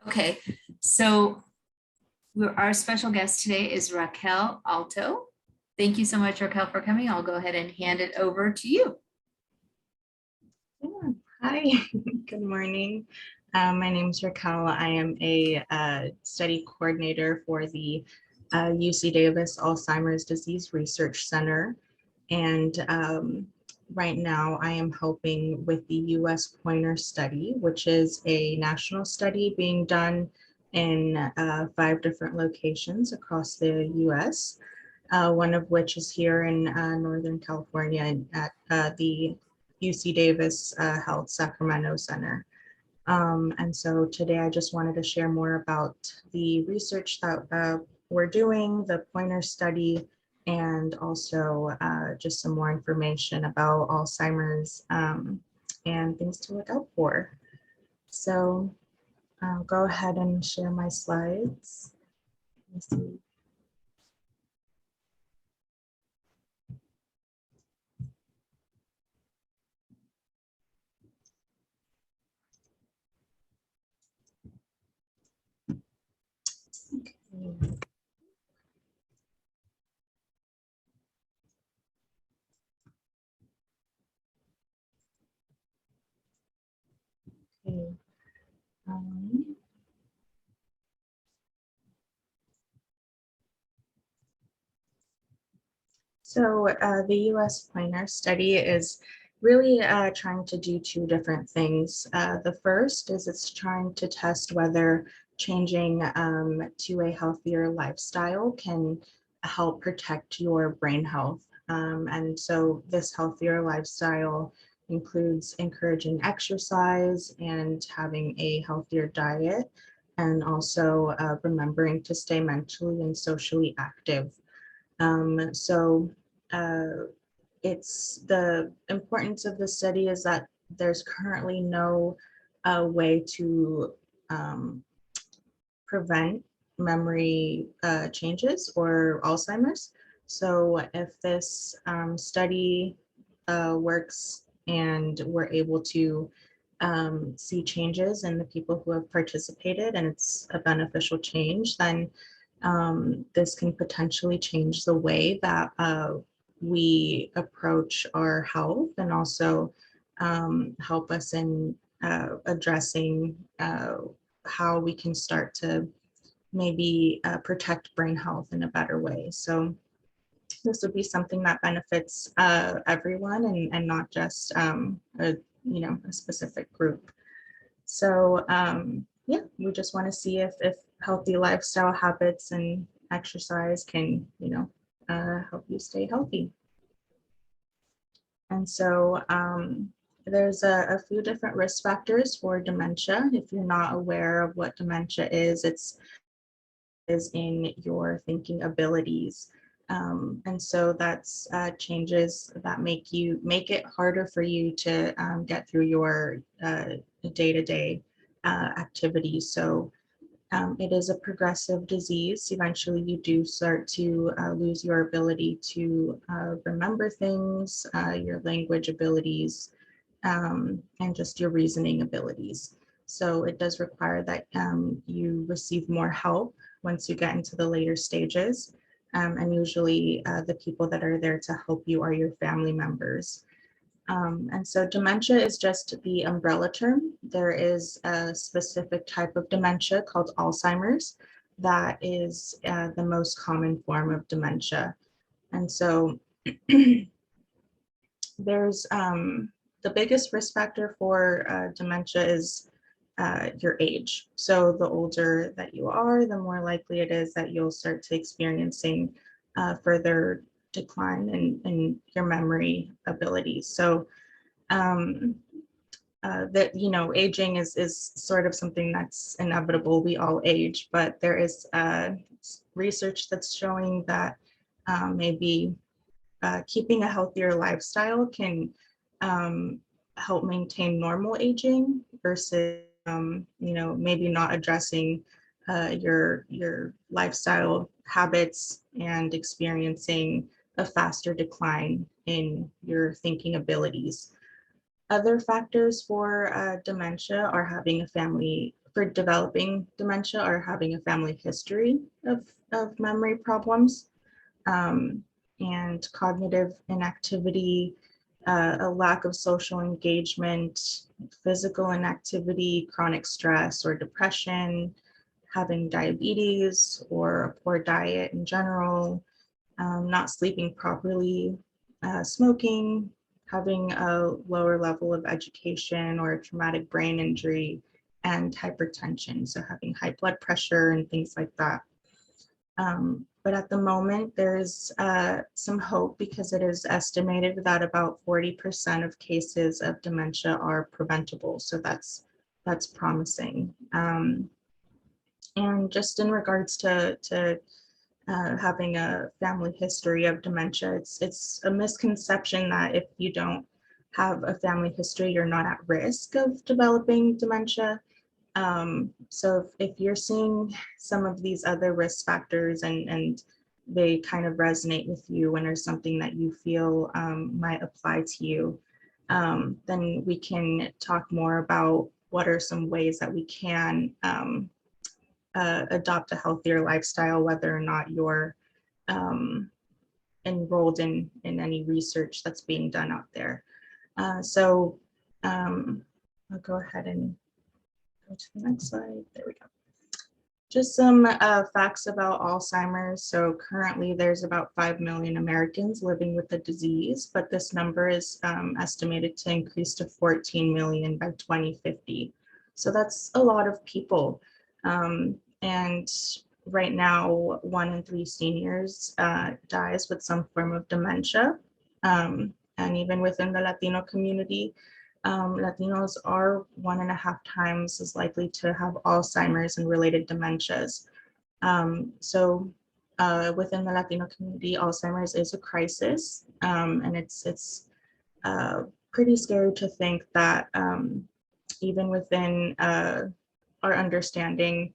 Okay, so our special guest today is Raquel Alto. Thank you so much, Raquel, for coming. I'll go ahead and hand it over to you. Yeah. Hi, good morning. My name is Raquel. I am a study coordinator for the UC Davis Alzheimer's Disease Research Center. And right now I am helping with the US Pointer Study, which is a national study being done in 5 different locations across the US. One of which is here in Northern California at the UC Davis Health Sacramento Center. And so today I just wanted to share more about the research that we're doing, the Pointer study, and also just some more information about Alzheimer's and things to look out for. So I'll go ahead and share my slides. Let me see. Okay. Okay. So the US Pointer study is really trying to do 2 different things. The first is it's trying to test whether changing to a healthier lifestyle can help protect your brain health. And so this healthier lifestyle includes encouraging exercise and having a healthier diet, and also remembering to stay mentally and socially active. So it's the importance of the study is that there's currently no way to prevent memory changes or Alzheimer's. So if this study works and we're able to see changes in the people who have participated and it's a beneficial change, then this can potentially change the way that we approach our health, and also help us in addressing how we can start to maybe protect brain health in a better way. So this would be something that benefits everyone, and not just a specific group. So yeah, we just want to see if healthy lifestyle habits and exercise can help you stay healthy. And so there's a few different risk factors for dementia. If you're not aware of what dementia is, it's in your thinking abilities. And so that's changes that make it harder for you to get through your day-to-day activities. So it is a progressive disease. Eventually, you do start to lose your ability to remember things, your language abilities, and just your reasoning abilities. So it does require that you receive more help once you get into the later stages. And usually the people that are there to help you are your family members. And so dementia is just the umbrella term. There is a specific type of dementia called Alzheimer's that is the most common form of dementia. And so there's the biggest risk factor for dementia is your age. So the older that you are, the more likely it is that you'll start to experiencing further decline in your memory abilities. So that aging is sort of something that's inevitable. We all age, but there is research that's showing that maybe keeping a healthier lifestyle can help maintain normal aging versus maybe not addressing your lifestyle habits and experiencing a faster decline in your thinking abilities. Other factors for dementia are having a family, for developing dementia, are having a family history of memory problems, um, and cognitive inactivity, a lack of social engagement, physical inactivity, chronic stress or depression, having diabetes or a poor diet in general, not sleeping properly, smoking, having a lower level of education or a traumatic brain injury, and hypertension. So having high blood pressure and things like that. But at the moment, there's some hope because it is estimated that about 40% of cases of dementia are preventable. So that's promising. And just in regards to having a family history of dementia, it's a misconception that if you don't have a family history, you're not at risk of developing dementia. So if you're seeing some of these other risk factors and they kind of resonate with you and are something that you feel might apply to you, then we can talk more about what are some ways that we can adopt a healthier lifestyle, whether or not you're enrolled in any research that's being done out there. So I'll go ahead and go to the next slide. There we go. Just some facts about Alzheimer's. So currently there's about 5 million Americans living with the disease, but this number is estimated to increase to 14 million by 2050. So that's a lot of people. And right now, 1 in 3 seniors dies with some form of dementia. And even within the Latino community, Latinos are 1.5 times as likely to have Alzheimer's and related dementias. So within the Latino community, Alzheimer's is a crisis, and it's pretty scary to think that even within our understanding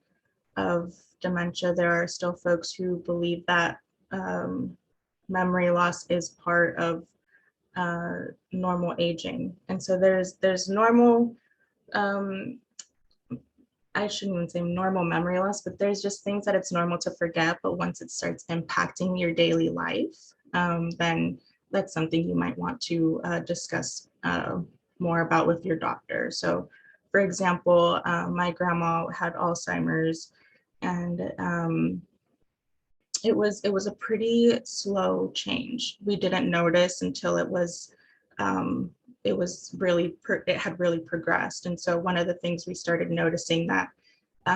of dementia, there are still folks who believe that memory loss is part of normal aging. And so there's normal, I shouldn't even say normal memory loss, but there's just things that it's normal to forget, but once it starts impacting your daily life, then that's something you might want to discuss more about with your doctor. So for example, my grandma had Alzheimer's, and it was a pretty slow change. We didn't notice until it had really progressed. And so one of the things we started noticing that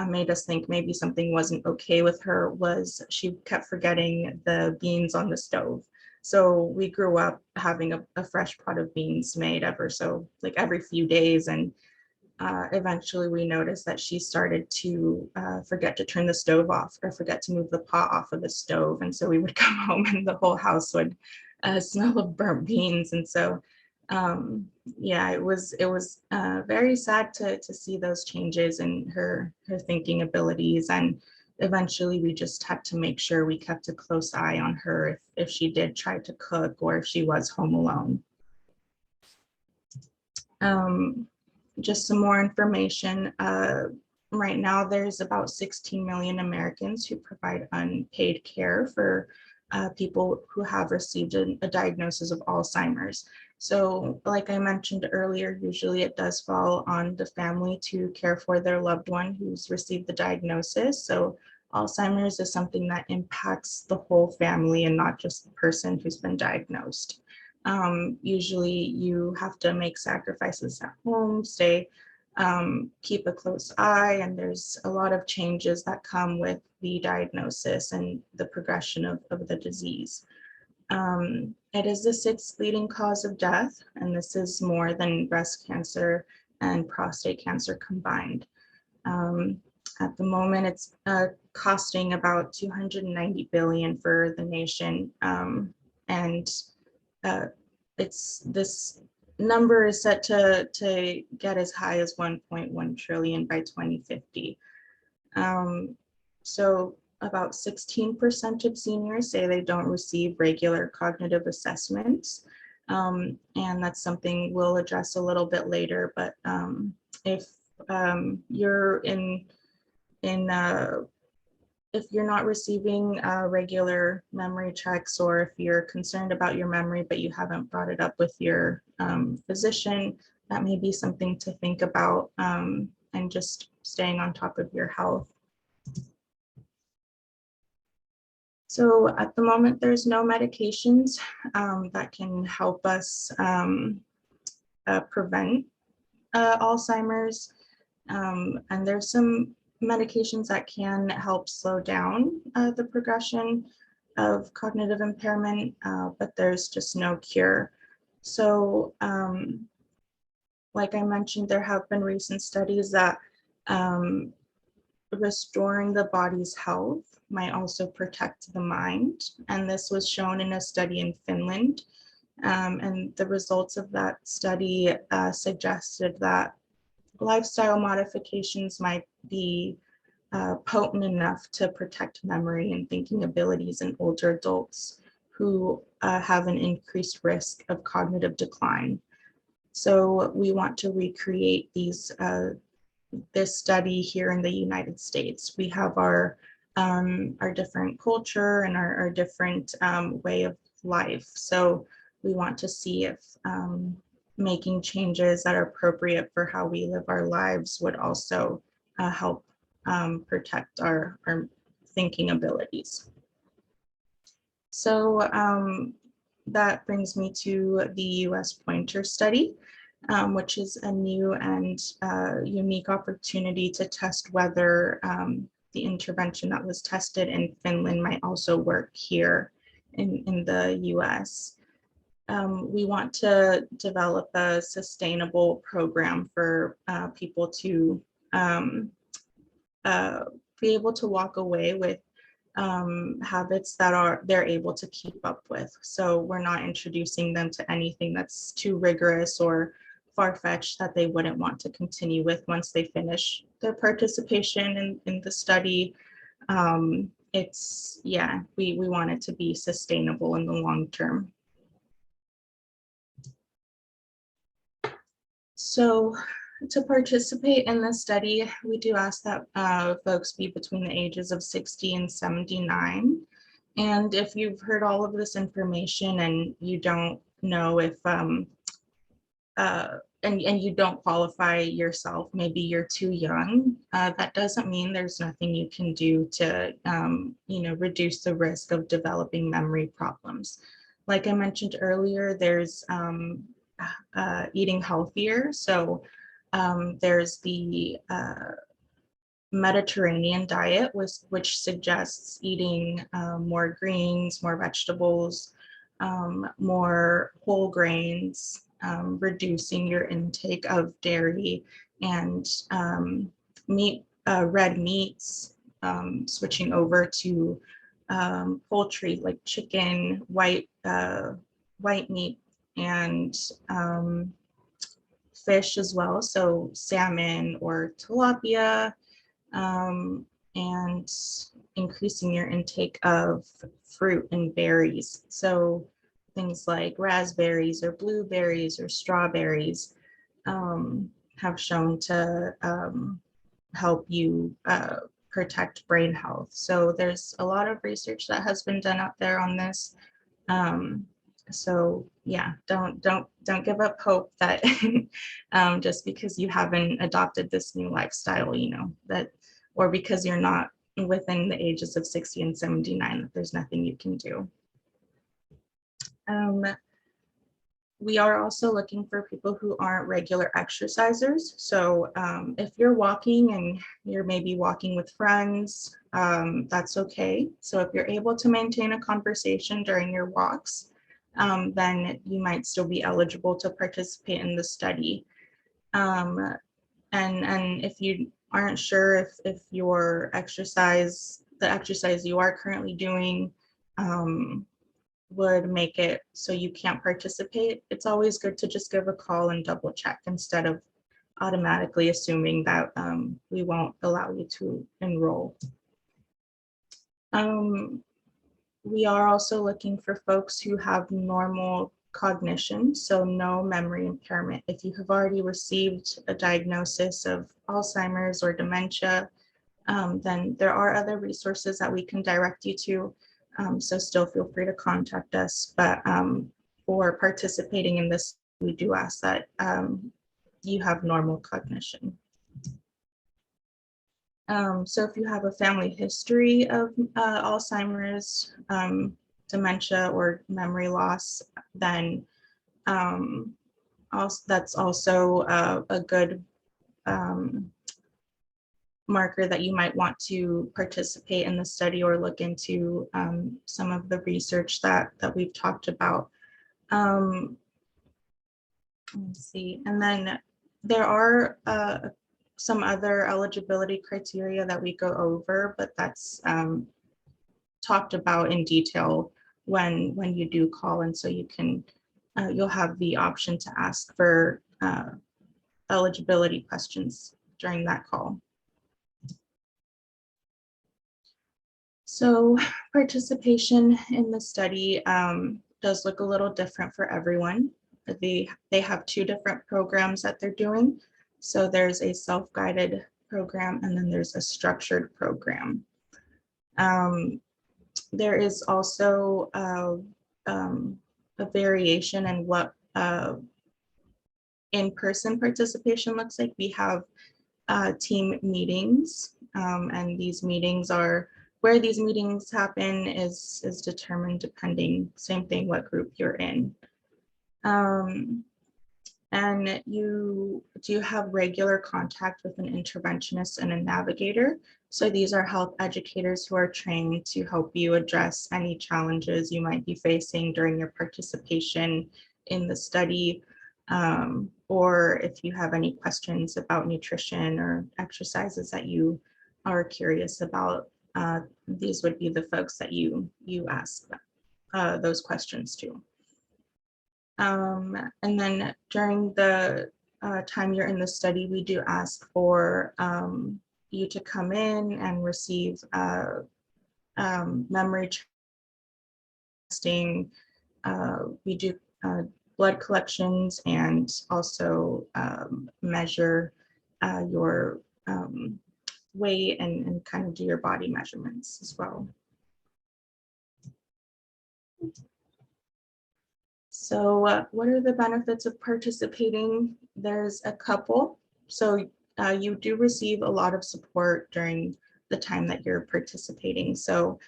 made us think maybe something wasn't okay with her was she kept forgetting the beans on the stove. So we grew up having a fresh pot of beans made every few days, and eventually we noticed that she started to forget to turn the stove off or forget to move the pot off of the stove. And so we would come home and the whole house would smell of burnt beans. And so, yeah, it was very sad to see those changes in her thinking abilities. And eventually we just had to make sure we kept a close eye on her if she did try to cook or if she was home alone. Just some more information. Right now, there's about 16 million Americans who provide unpaid care for people who have received a diagnosis of Alzheimer's. So like I mentioned earlier, usually it does fall on the family to care for their loved one who's received the diagnosis. So Alzheimer's is something that impacts the whole family and not just the person who's been diagnosed. Usually you have to make sacrifices at home, keep a close eye, and there's a lot of changes that come with the diagnosis and the progression of the disease. It is the 6th leading cause of death, and this is more than breast cancer and prostate cancer combined. At the moment, it's costing about $290 billion for the nation, and this number is set to get as high as 1.1 trillion by 2050. So about 16% of seniors say they don't receive regular cognitive assessments. And that's something we'll address a little bit later. But if you're if you're not receiving regular memory checks, or if you're concerned about your memory but you haven't brought it up with your physician, that may be something to think about, and just staying on top of your health. So at the moment, there's no medications that can help us prevent Alzheimer's. And there's some medications that can help slow down the progression of cognitive impairment, but there's just no cure. So like I mentioned, there have been recent studies that restoring the body's health might also protect the mind. And this was shown in a study in Finland. And the results of that study suggested that lifestyle modifications might be potent enough to protect memory and thinking abilities in older adults who have an increased risk of cognitive decline. So we want to recreate this study here in the United States. We have our different culture and our different way of life. So we want to see if making changes that are appropriate for how we live our lives would also help protect our thinking abilities. So that brings me to the US Pointer study, which is a new and unique opportunity to test whether the intervention that was tested in Finland might also work here in the US. We want to develop a sustainable program for people to be able to walk away with habits that they're able to keep up with. So we're not introducing them to anything that's too rigorous or far-fetched that they wouldn't want to continue with once they finish their participation in the study. We want it to be sustainable in the long term. So to participate in this study, we do ask that folks be between the ages of 60 and 79. And if you've heard all of this information and you don't know if, and you don't qualify yourself, maybe you're too young, that doesn't mean there's nothing you can do to, reduce the risk of developing memory problems. Like I mentioned earlier, there's eating healthier. So there's the Mediterranean diet, which suggests eating more greens, more vegetables, more whole grains, reducing your intake of dairy and red meats, switching over to poultry like chicken, white meat, and fish as well, so salmon or tilapia, and increasing your intake of fruit and berries. So things like raspberries or blueberries or strawberries have shown to help you protect brain health. So there's a lot of research that has been done out there on this. So yeah, don't give up hope that just because you haven't adopted this new lifestyle, or because you're not within the ages of 60 and 79, that there's nothing you can do. We are also looking for people who aren't regular exercisers. So if you're walking and you're maybe walking with friends, that's okay. So if you're able to maintain a conversation during your walks, then you might still be eligible to participate in the study. And if you aren't sure if your the exercise you are currently doing would make it so you can't participate, it's always good to just give a call and double check instead of automatically assuming that we won't allow you to enroll. We are also looking for folks who have normal cognition, so no memory impairment. If you have already received a diagnosis of Alzheimer's or dementia, then there are other resources that we can direct you to. So still feel free to contact us. But for participating in this, we do ask that you have normal cognition. So if you have a family history of Alzheimer's, dementia, or memory loss, then that's also a good marker that you might want to participate in the study or look into some of the research that we've talked about. Let's see, and then there are some other eligibility criteria that we go over, but that's talked about in detail when you do call, and so you can you'll have the option to ask for eligibility questions during that call. So participation in the study does look a little different for everyone. They have two different programs that they're doing. So there's a self-guided program, and then there's a structured program. There is also a variation in what in-person participation looks like. We have team meetings, and these meetings are where these meetings happen is determined depending, same thing, what group you're in. And you do have regular contact with an interventionist and a navigator. So these are health educators who are trained to help you address any challenges you might be facing during your participation in the study. Or if you have any questions about nutrition or exercises that you are curious about, these would be the folks that you ask those questions to. And then during the time you're in the study, we do ask for you to come in and receive memory testing. We do blood collections and also measure your weight and kind of do your body measurements as well. So what are the benefits of participating? There's a couple. So you do receive a lot of support during the time that you're participating. So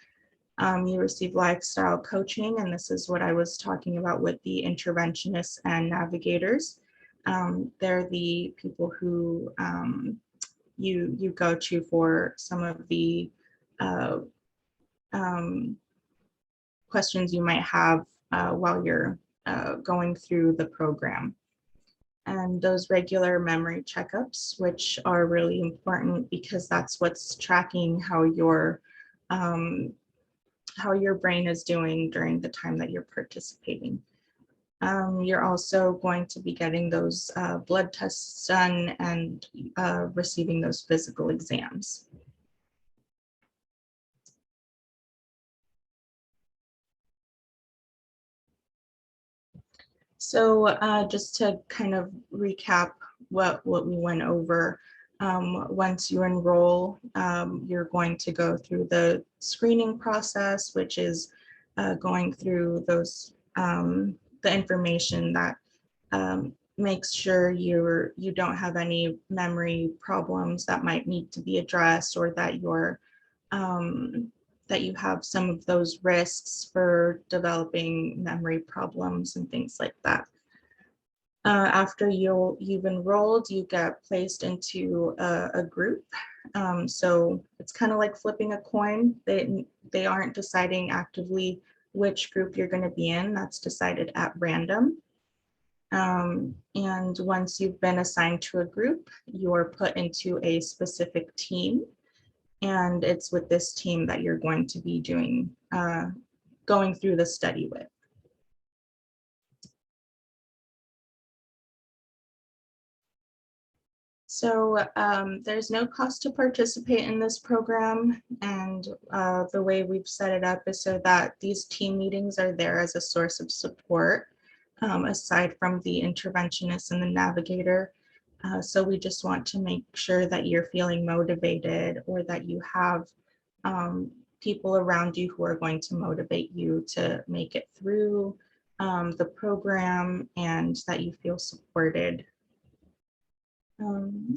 you receive lifestyle coaching, and this is what I was talking about with the interventionists and navigators. They're the people who you go to for some of the questions you might have while you're going through the program. And those regular memory checkups, which are really important because that's what's tracking how your brain is doing during the time that you're participating. You're also going to be getting those blood tests done and receiving those physical exams. So just to kind of recap what we went over, once you enroll, you're going to go through the screening process, which is going through those the information that makes sure you don't have any memory problems that might need to be addressed, or that you're that you have some of those risks for developing memory problems and things like that. After you've enrolled, you get placed into a group. So it's kind of like flipping a coin. They aren't deciding actively which group you're going to be in. That's decided at random. And once you've been assigned to a group, you're put into a specific team. And it's with this team that you're going to be doing, going through the study with. So there's no cost to participate in this program, and the way we've set it up is so that these team meetings are there as a source of support. aside from the interventionist and the navigator. So we just want to make sure that you're feeling motivated, or that you have people around you who are going to motivate you to make it through the program, and that you feel supported. And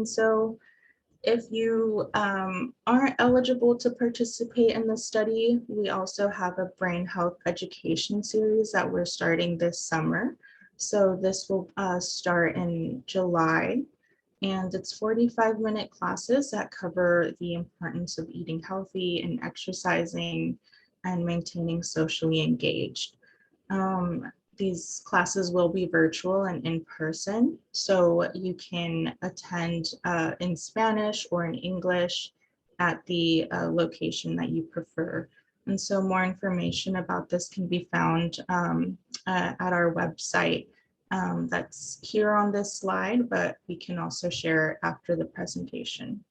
so if you aren't eligible to participate in the study, we also have a brain health education series that we're starting this summer. So this will start in July, and it's 45-minute classes that cover the importance of eating healthy and exercising and maintaining socially engaged. These classes will be virtual and in person, so you can attend in Spanish or in English at the location that you prefer. And so more information about this can be found at our website. That's here on this slide, but we can also share it after the presentation.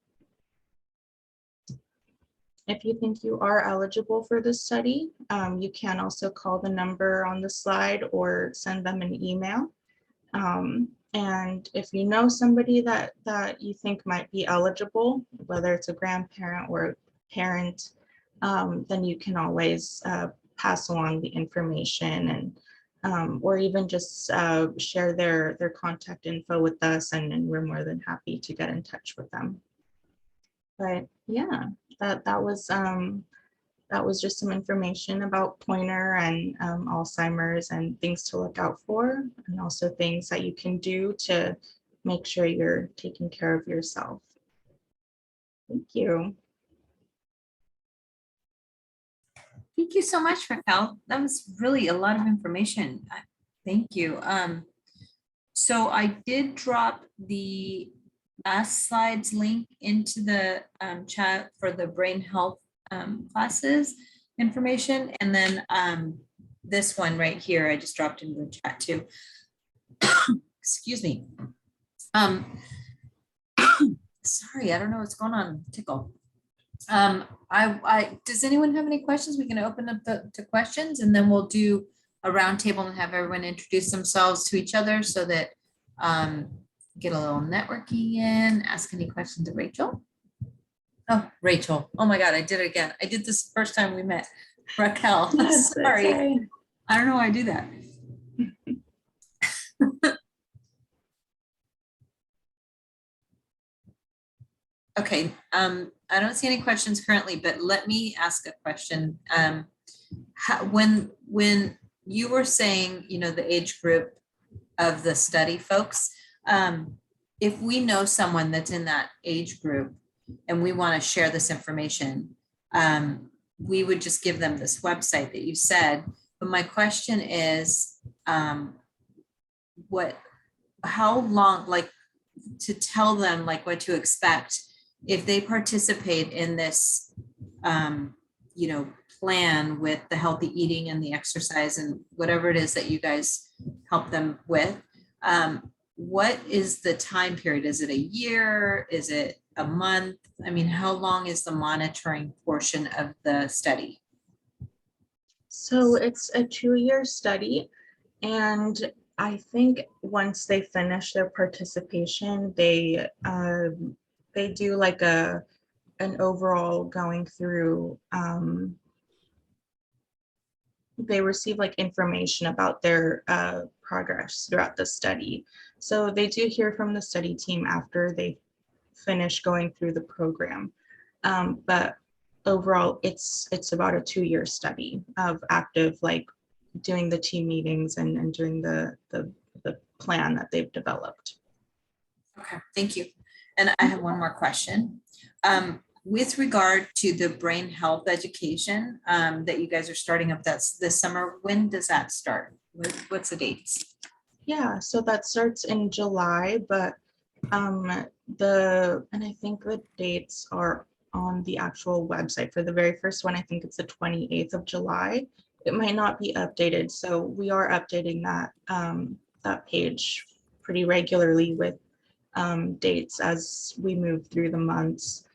If you think you are eligible for this study, you can also call the number on the slide or send them an email. And if you know somebody that you think might be eligible, whether it's a grandparent or a parent, then you can always pass along the information, and or even just share their contact info with us, and we're more than happy to get in touch with them. But yeah, that was just some information about Pointer and Alzheimer's, and things to look out for, and also things that you can do to make sure you're taking care of yourself. Thank you. Thank you so much, Raquel. That was really a lot of information. Thank you. So I did drop the last slide's link into the chat for the brain health classes information. And then this one right here, I just dropped into the chat too. Excuse me. Sorry, I don't know what's going on. Tickle. Does anyone have any questions? We can open up to questions, and then we'll do a roundtable and have everyone introduce themselves to each other, so that get a little networking in. Ask any questions of Rachel. Oh, Rachel. Oh my God, I did it again. I did this the first time we met. Raquel, sorry. Okay. I don't know why I do that. Okay, I don't see any questions currently, but let me ask a question. When you were saying, the age group of the study folks, if we know someone that's in that age group and we want to share this information, we would just give them this website that you said. But my question is, how long, like, to tell them like what to expect if they participate in this, plan with the healthy eating and the exercise and whatever it is that you guys help them with. What is the time period? Is it a year? Is it a month? I mean, how long is the monitoring portion of the study? So it's a 2-year study, and I think once they finish their participation, they do like an overall going through. They receive like information about their progress throughout the study. So they do hear from the study team after they finish going through the program. But overall, it's about a 2-year study of active, like doing the team meetings and doing the plan that they've developed. Okay, thank you. And I have one more question. With regard to the brain health education that you guys are starting up this summer, when does that start? What's the dates? Yeah, so that starts in July, but and I think the dates are on the actual website. For the very first one, I think it's the 28th of July. It might not be updated, so we are updating that page pretty regularly with dates as we move through the months.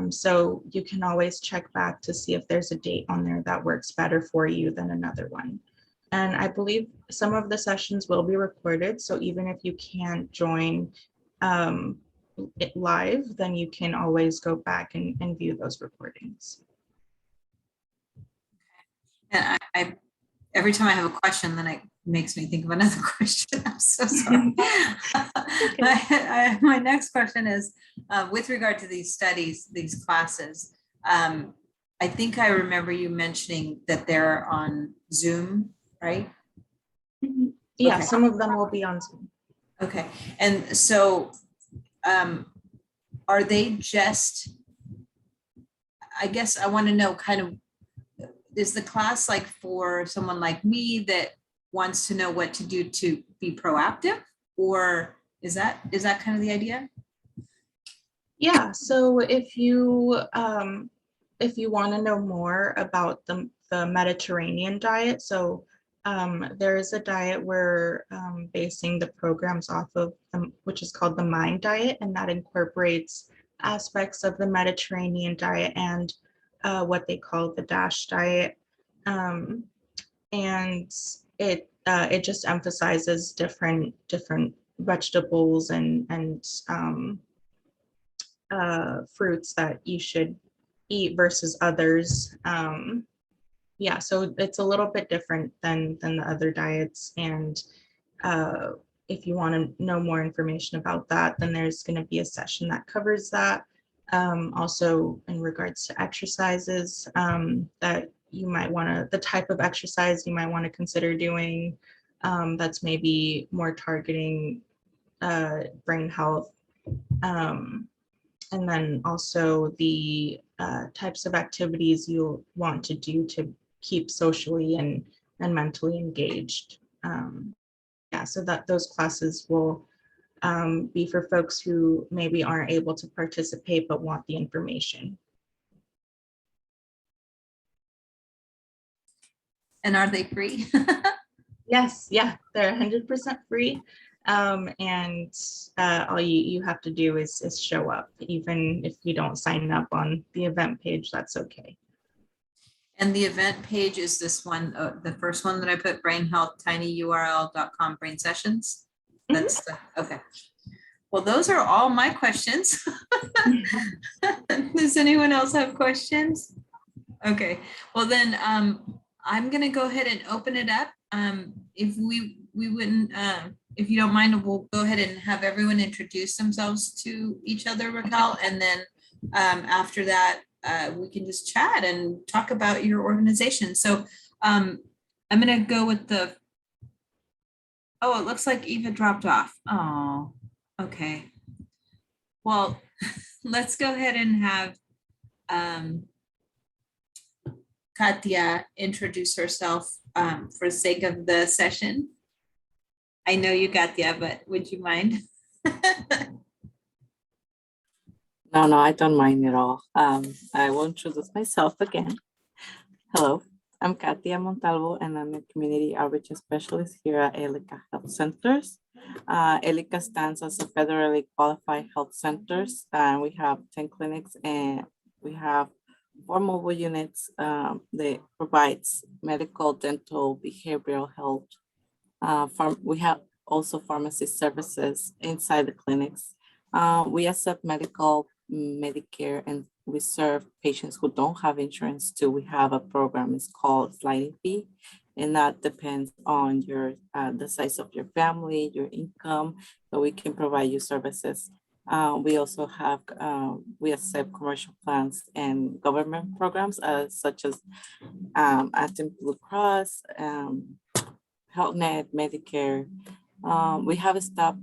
So you can always check back to see if there's a date on there that works better for you than another one. And I believe some of the sessions will be recorded. So even if you can't join it live, then you can always go back and view those recordings. And every time I have a question, then it makes me think of another question. I'm so sorry. My next question is, with regard to these studies, these classes, I think I remember you mentioning that they're on Zoom, right? Yeah, Okay. some of them will be on Zoom. Okay, and so are they just, I guess I want to know kind of, is the class like for someone like me that wants to know what to do to be proactive, or is that kind of the idea? Yeah, so if you want to know more about the Mediterranean diet, so there is a diet we're basing the programs off of, which is called the Mind Diet, and that incorporates aspects of the Mediterranean diet and what they call the DASH diet, and it just emphasizes different vegetables and fruits that you should eat versus others. Yeah, so it's a little bit different than the other diets. And if you want to know more information about that, then there's going to be a session that covers that. Also, in regards to exercises that you might want to, the type of exercise you might want to consider doing, that's maybe more targeting brain health. And then also the types of activities you'll want to do to keep socially and mentally engaged. Yeah, so that those classes will be for folks who maybe aren't able to participate but want the information. And are they free? Yes, yeah, they're 100% free. And all you have to do is show up. Even if you don't sign up on the event page, that's okay. And the event page is this one, the first one that I put, brain health, tinyurl.com brain sessions. That's okay. Well, those are all my questions. Does anyone else have questions? Okay, well then I'm gonna go ahead and open it up. If we wouldn't, if you don't mind, we'll go ahead and have everyone introduce themselves to each other, Raquel, and then after that, we can just chat and talk about your organization. So I'm gonna go with the, oh, it looks like Eva dropped off. Oh, okay. Well, let's go ahead and have Katya introduce herself for the sake of the session. I know you, Katya, but would you mind? No, I don't mind at all. I will introduce myself again. Hello, I'm Katia Montalvo, and I'm a community outreach specialist here at ELICA Health Centers. ELICA stands as a federally qualified health centers. We have 10 clinics, and we have 4 mobile units that provides medical, dental, behavioral health. We have also pharmacy services inside the clinics. We accept medical, Medicare, and we serve patients who don't have insurance too. We have a program, it's called sliding fee, and that depends on your the size of your family, your income, so we can provide you services. We also have, we accept commercial plans and government programs such as Anthem Blue Cross, HealthNet, Medicare. We have staff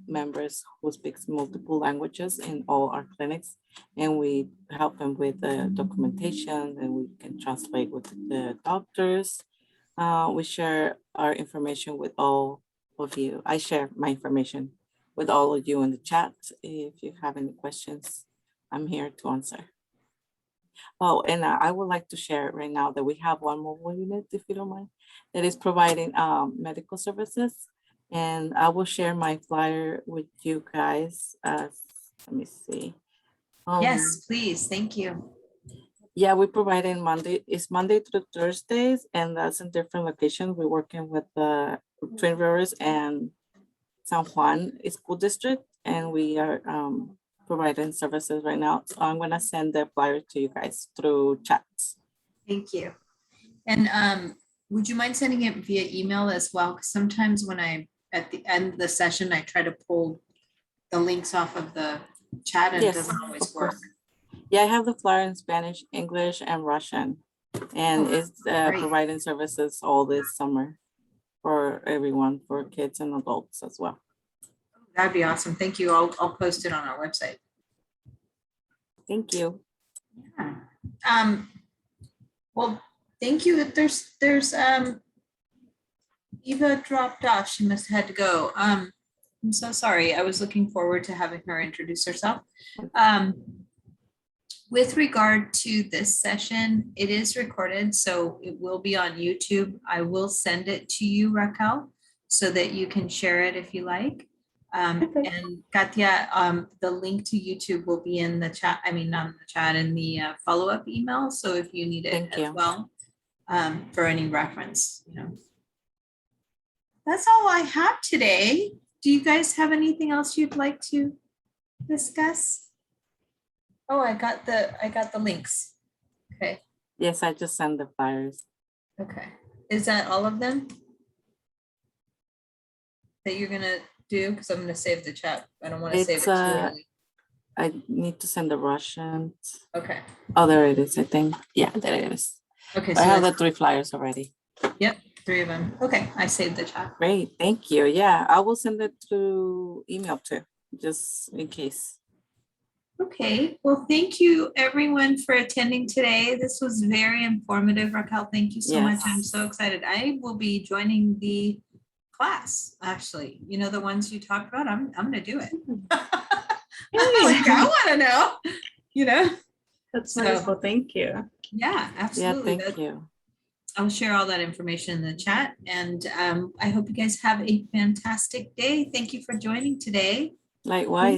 members who speaks multiple languages in all our clinics, and we help them with the documentation, and we can translate with the doctors. We share our information with all of you. I share my information with all of you in the chat. If you have any questions, I'm here to answer. Oh, and I would like to share right now that we have 1 mobile unit, if you don't mind, that is providing medical services. And I will share my flyer with you guys. Let me see. Yes, please. Thank you. Yeah, we provide in Monday. It's Monday through Thursdays, and that's in different locations. We're working with the Twin Rivers and San Juan School District, and we are providing services right now. So I'm gonna send the flyer to you guys through chats. Thank you. And would you mind sending it via email as well? Because sometimes when at the end of the session, I try to pull the links off of the chat and it Yes, doesn't always of work. course. Yeah, I have the flyer in Spanish, English, and Russian, and it's great. providing services all this summer for everyone, for kids and adults as well. That'd be awesome. Thank you. I'll post it on our website. Thank you. Yeah. Well, thank you. There's Eva dropped off. She must have had to go. I'm so sorry. I was looking forward to having her introduce herself. With regard to this session, it is recorded, so it will be on YouTube. I will send it to you, Raquel, so that you can share it if you like. Okay. And Katia, the link to YouTube will be in the chat. I mean, not in the chat, in the follow-up email. So if you need it Thank as you. well, for any reference, you know. That's all I have today. Do you guys have anything else you'd like to discuss? Oh, I got the links. Okay. Yes, I just sent the flyers. Okay. Is that all of them that you're gonna do? Because I'm gonna save the chat. I don't want to save it It's too early. I need to send the Russian. Okay. Oh, there it is, I think. Yeah, there it is. Okay. I have the that's- 3 flyers already. Yep, 3 of them. Okay, I saved the chat. Great, thank you. Yeah, I will send it through email too, just in case. Okay, well, thank you everyone for attending today. This was very informative, Raquel. Thank you so much. I'm Yes. so excited. I will be joining the class, actually. You know, the ones you talked about, I'm gonna do it. Like, I wanna know, you know? That's So- wonderful. Thank you. Yeah, Yeah, absolutely. thank you. I'll share all that information in the chat, and I hope you guys have a fantastic day. Thank you for joining today. Likewise.